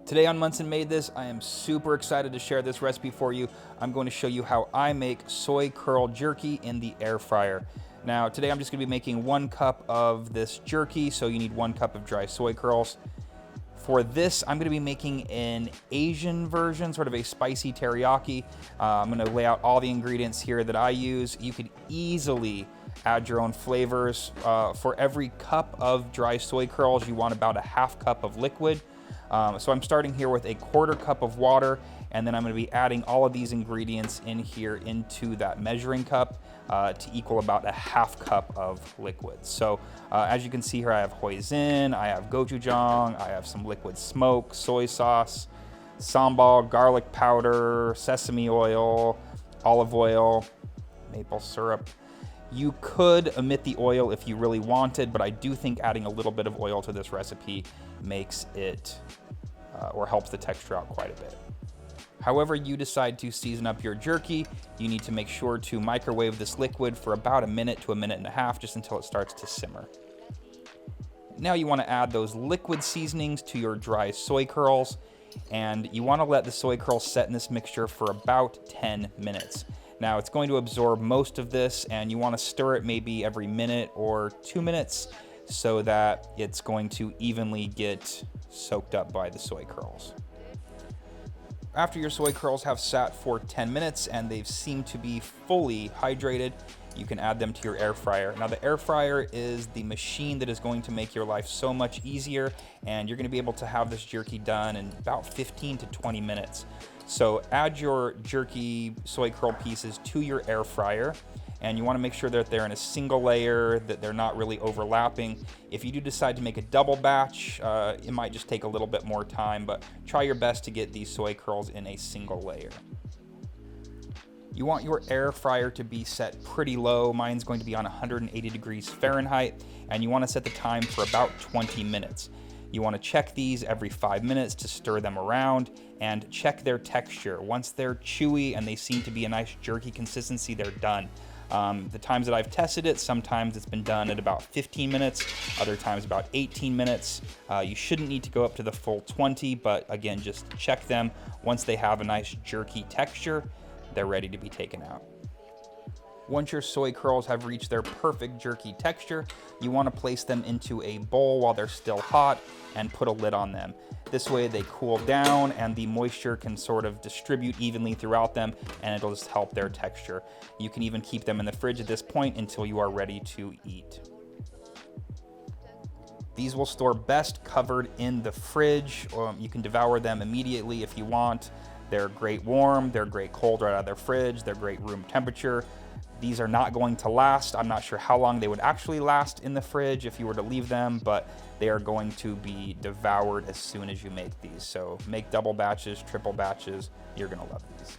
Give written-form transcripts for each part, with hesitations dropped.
Today on Monson Made This, I am super excited to share this recipe for you. I'm going to show you how I make soy curl jerky in the air fryer. Now, today I'm just going to be making 1 cup of this jerky, so you need 1 cup of dry soy curls. For this, I'm going to be making an Asian version, sort of a spicy teriyaki. I'm going to lay out all the ingredients here that I use. You could easily add your own flavors. For every cup of dry soy curls, you want about a ½ cup of liquid. So I'm starting here with a 1/4 cup of water, and then I'm going to be adding all of these ingredients in here into that measuring cup to equal about a ½ cup of liquid. So as you can see here, I have hoisin, I have gochujang, I have some liquid smoke, soy sauce, sambal, garlic powder, sesame oil, olive oil, maple syrup. You could omit the oil if you really wanted, but I do think adding a little bit of oil to this recipe makes it or helps the texture out quite a bit. However you decide to season up your jerky, you need to make sure to microwave this liquid for about 1 minute to 1.5 minutes, just until it starts to simmer. Now you want to add those liquid seasonings to your dry soy curls, and you want to let the soy curls set in this mixture for about 10 minutes. Now it's going to absorb most of this, and you want to stir it maybe every minute or 2 minutes so that it's going to evenly get soaked up by the soy curls. After your soy curls have sat for 10 minutes and they've seemed to be fully hydrated, you can add them to your air fryer. Now the air fryer is the machine that is going to make your life so much easier, and you're going to be able to have this jerky done in about 15 to 20 minutes. So add your jerky soy curl pieces to your air fryer, and you want to make sure that they're in a single layer, that they're not really overlapping. If you do decide to make a double batch, it might just take a little bit more time, but try your best to get these soy curls in a single layer. You want your air fryer to be set pretty low. Mine's going to be on 180 degrees Fahrenheit, and you want to set the time for about 20 minutes. You want to check these every 5 minutes to stir them around and check their texture. Once they're chewy and they seem to be a nice jerky consistency, they're done. The times that I've tested it, sometimes it's been done at about 15 minutes, other times about 18 minutes. You shouldn't need to go up to the full 20, but again, just check them. Once they have a nice jerky texture, they're ready to be taken out. Once your soy curls have reached their perfect jerky texture, you want to place them into a bowl while they're still hot and put a lid on them. This way they cool down and the moisture can sort of distribute evenly throughout them, and it'll just help their texture. You can even keep them in the fridge at this point until you are ready to eat. These will store best covered in the fridge. You can devour them immediately if you want. They're great warm, they're great cold right out of their fridge, they're great room temperature. These are not going to last. I'm not sure how long they would actually last in the fridge if you were to leave them, but they are going to be devoured as soon as you make these. So make double batches, triple batches, you're gonna love these.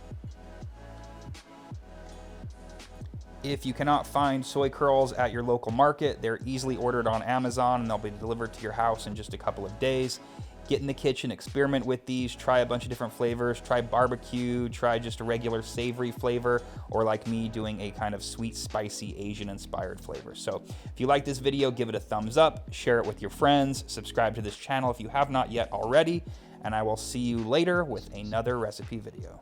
If you cannot find soy curls at your local market, they're easily ordered on Amazon and they'll be delivered to your house in just a couple of days. Get in the kitchen, experiment with these, try a bunch of different flavors, try barbecue, try just a regular savory flavor, or like me, doing a kind of sweet, spicy, Asian-inspired flavor. So if you like this video, give it a thumbs up, share it with your friends, subscribe to this channel if you have not yet already, and I will see you later with another recipe video.